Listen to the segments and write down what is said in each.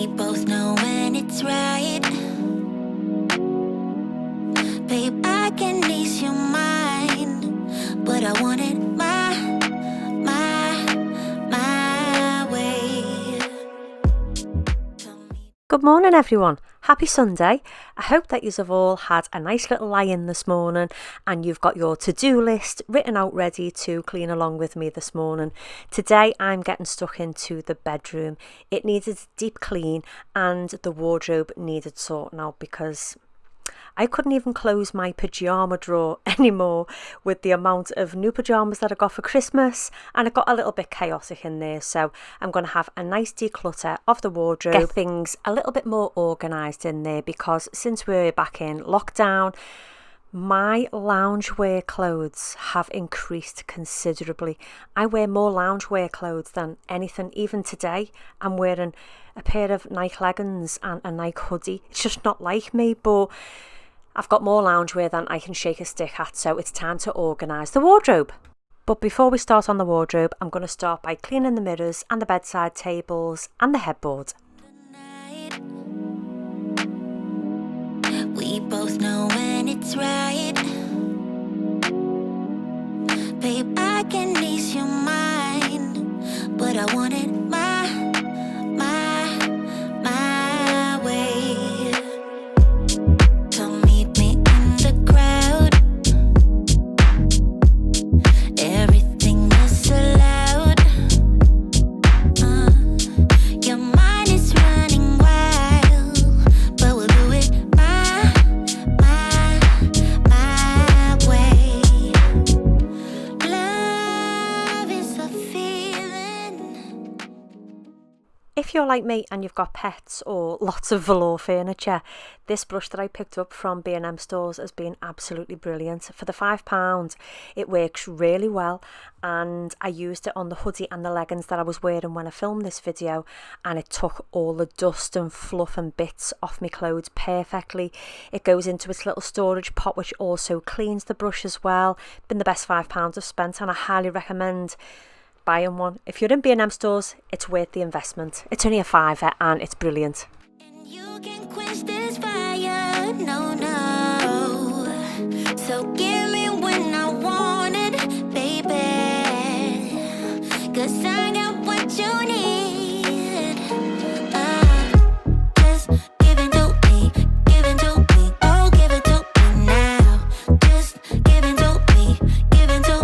We both know when it's right. Babe, I can ease your mind, but I want it my way. Good morning everyone, happy Sunday. I hope that you've all had a nice little lie-in this morning and you've got your to-do list written out ready to clean along with me this morning. Today I'm getting stuck into the bedroom. It needed a deep clean and the wardrobe needed sorting out because I couldn't even close my pyjama drawer anymore with the amount of new pyjamas that I got for Christmas, and it got a little bit chaotic in there. So I'm going to have a nice declutter of the wardrobe, get things a little bit more organised in there, because since we're back in lockdown, my loungewear clothes have increased considerably. I wear more loungewear clothes than anything. Even today I'm wearing a pair of Nike leggings and a Nike hoodie. It's just not like me, but I've got more loungewear than I can shake a stick at, so it's time to organise the wardrobe. But before we start on the wardrobe, I'm going to start by cleaning the mirrors and the bedside tables and the headboard. We both know when it's right. Babe, I can ease your mind, but I want it my way. So meet me in the crowd. Everything is allowed. Your mind is running wild, but we'll do it my way. Love is a feeling. If you're like me and you've got pets or lots of velour furniture, this brush that I picked up from B&M stores has been absolutely brilliant. For the £5, it works really well, and I used it on the hoodie and the leggings that I was wearing when I filmed this video, and it took all the dust and fluff and bits off my clothes perfectly. It goes into its little storage pot, which also cleans the brush as well. Been the best £5 I've spent, and I highly recommend buying one. If you're in B&M stores, it's worth the investment. It's only a £5 and it's brilliant. And you can quench this fire, no. So give me when I want it, baby. 'Cause I got what you need. Just give it to me, oh, give it to me now. Just give it to me, oh, give it to me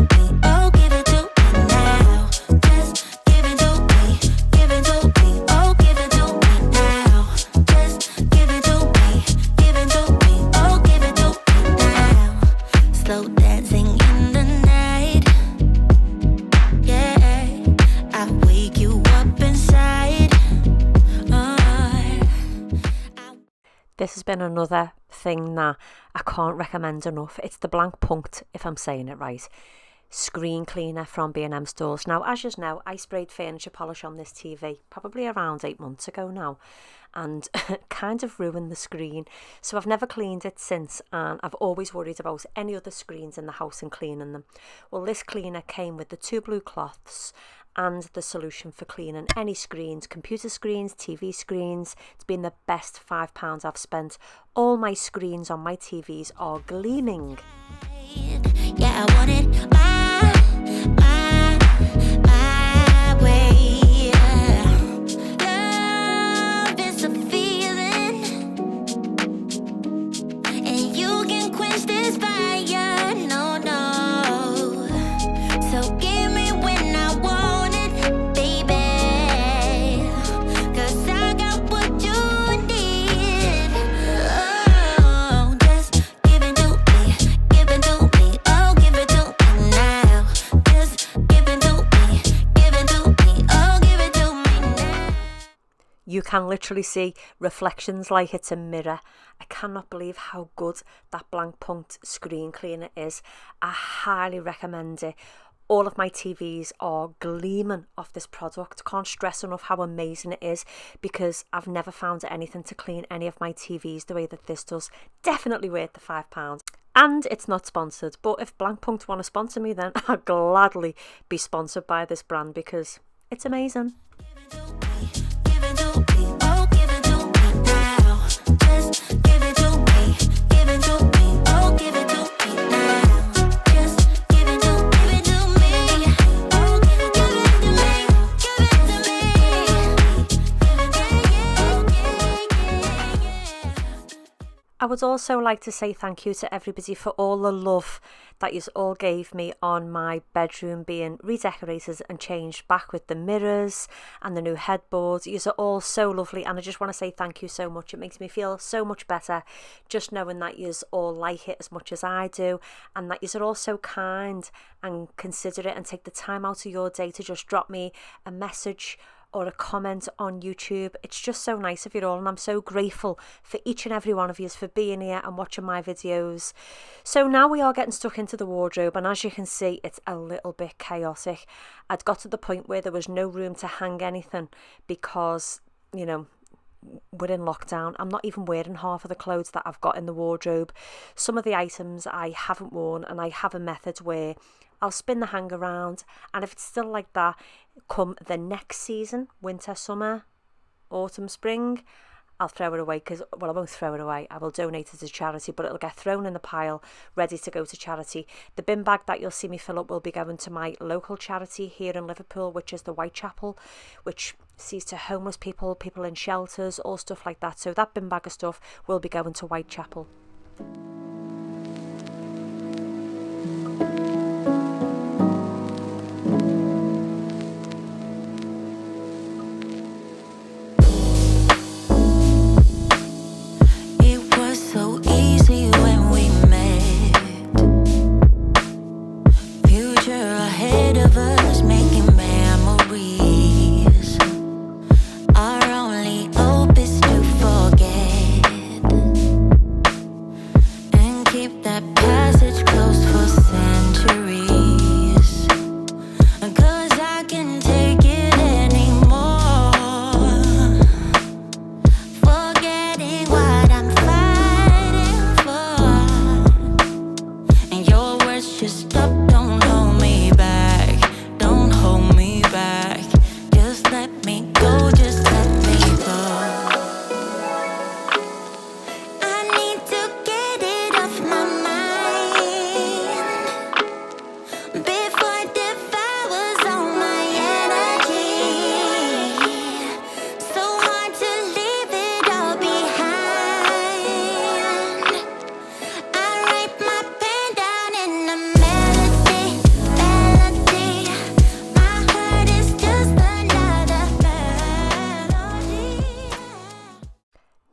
now. Just give it to me, oh, give it to me now. Just give it to me, oh, give it to me now. Slow dancing in the night, yeah. I wake you up inside. This has been another thing that I can't recommend enough. It's the Blank Punct, if I'm saying it right, screen cleaner from B&M stores. Now, as you know, I sprayed furniture polish on this TV probably around 8 months ago now, and kind of ruined the screen. So I've never cleaned it since, and I've always worried about any other screens in the house and cleaning them. Well, this cleaner came with the 2 blue cloths and the solution for cleaning any screens, computer screens, TV screens. It's been the best £5 I've spent. All my screens on my TVs are gleaming. Yeah, I want it my way. Love is a feeling, and you can quench this fire, no. So give me when I want it, baby. 'Cause I got what you need. Oh, just give it to me, oh, give it to me now. Just give it to me, oh, give it to me now. You can literally see reflections like it's a mirror. I cannot believe how good that Blank Punct screen cleaner is. I highly recommend it. All of my TVs are gleaming off this product. Can't stress enough how amazing it is, because I've never found anything to clean any of my TVs the way that this does. Definitely worth the £5. And it's not sponsored, but if Blank Punct want to sponsor me, then I'll gladly be sponsored by this brand because it's amazing. Give it to me, oh, give it I would also like to say thank you to everybody for all the love that you all gave me on my bedroom being redecorated and changed back with the mirrors and the new headboards. You are all so lovely, and I just want to say thank you so much. It makes me feel so much better just knowing that you all like it as much as I do, and that you are all so kind and considerate and take the time out of your day to just drop me a message or a comment on YouTube. It's just so nice of you all, and I'm so grateful for each and every one of you for being here and watching my videos. So now we are getting stuck into the wardrobe, and as you can see, it's a little bit chaotic. I'd got to the point where there was no room to hang anything because, you know, we're in lockdown. I'm not even wearing half of the clothes that I've got in the wardrobe. Some of the items I haven't worn, and I have a method where I'll spin the hang around, and if it's still like that come the next season, winter, summer, autumn, spring, I'll throw it away because, well, I won't throw it away. I will donate it to charity, but it'll get thrown in the pile ready to go to charity. The bin bag that you'll see me fill up will be going to my local charity here in Liverpool, which is the Whitechapel, which sees to homeless people, people in shelters, all stuff like that. So that bin bag of stuff will be going to Whitechapel.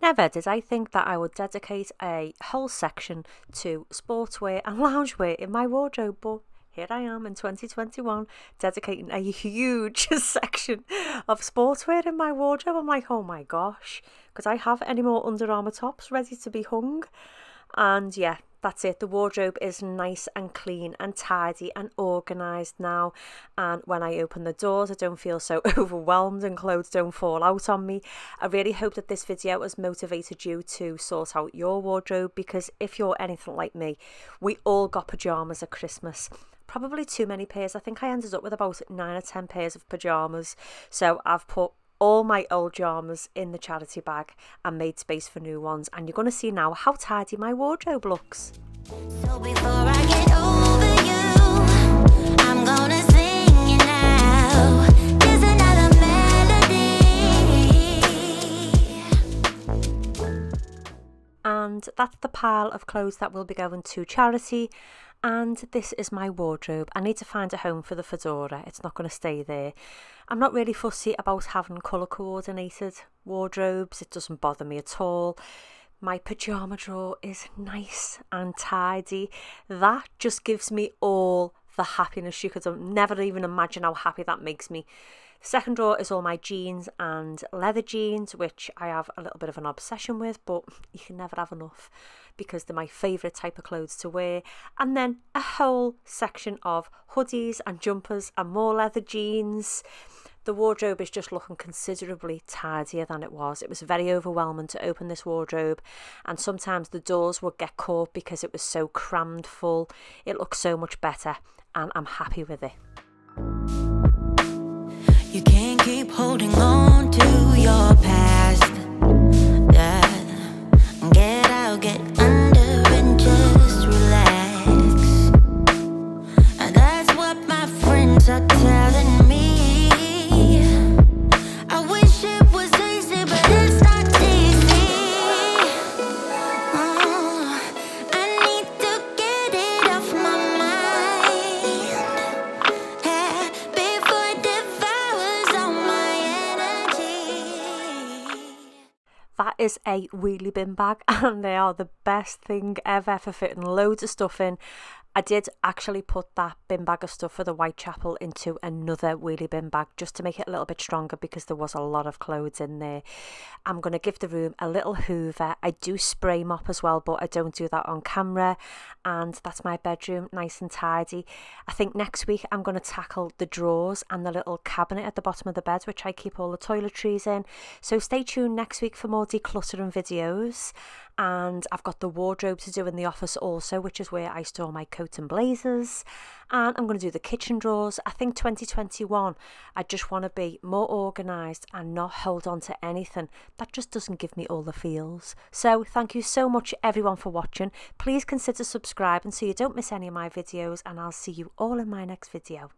Never did I think that I would dedicate a whole section to sportswear and loungewear in my wardrobe, but here I am in 2021 dedicating a huge section of sportswear in my wardrobe. I'm like, oh my gosh, could I have any more Under Armour tops ready to be hung? And yeah, that's it. The wardrobe is nice and clean and tidy and organised now, and when I open the doors I don't feel so overwhelmed and clothes don't fall out on me. I really hope that this video has motivated you to sort out your wardrobe, because if you're anything like me, we all got pyjamas at Christmas. Probably too many pairs. I think I ended up with about 9 or 10 pairs of pyjamas, so I've put all my old pyjamas in the charity bag and made space for new ones, and you're going to see now how tidy my wardrobe looks. So before I get over you, I'm gonna sing it now. Here's another melody. And that's the pile of clothes that will be going to charity. And this is my wardrobe. I need to find a home for the fedora. It's not going to stay there. I'm not really fussy about having colour coordinated wardrobes. It doesn't bother me at all. My pyjama drawer is nice and tidy. That just gives me all the happiness you could never even imagine how happy that makes me. The second drawer is all my jeans and leather jeans, which I have a little bit of an obsession with, but you can never have enough because they're my favourite type of clothes to wear. And then a whole section of hoodies and jumpers and more leather jeans. The wardrobe is just looking considerably tidier than it was. It was very overwhelming to open this wardrobe, and sometimes the doors would get caught because it was so crammed full. It looks so much better, and I'm happy with it. You can't keep holding on to your past. Yeah. Get out, get under and just relax. And that's what my friends are telling me. I wish it was easy, but it's not easy. That is a wheelie bin bag, and they are the best thing ever for fitting loads of stuff in. I did actually put that bin bag of stuff for the Whitechapel into another wheelie bin bag just to make it a little bit stronger because there was a lot of clothes in there. I'm going to give the room a little hoover. I do spray mop as well, but I don't do that on camera. And that's my bedroom, nice and tidy. I think next week I'm going to tackle the drawers and the little cabinet at the bottom of the bed, which I keep all the toiletries in. So stay tuned next week for more decluttering videos. And I've got the wardrobe to do in the office also, which is where I store my coats and blazers. And I'm going to do the kitchen drawers. I think 2021, I just want to be more organised and not hold on to anything that just doesn't give me all the feels. So thank you so much everyone for watching. Please consider subscribing so you don't miss any of my videos, and I'll see you all in my next video.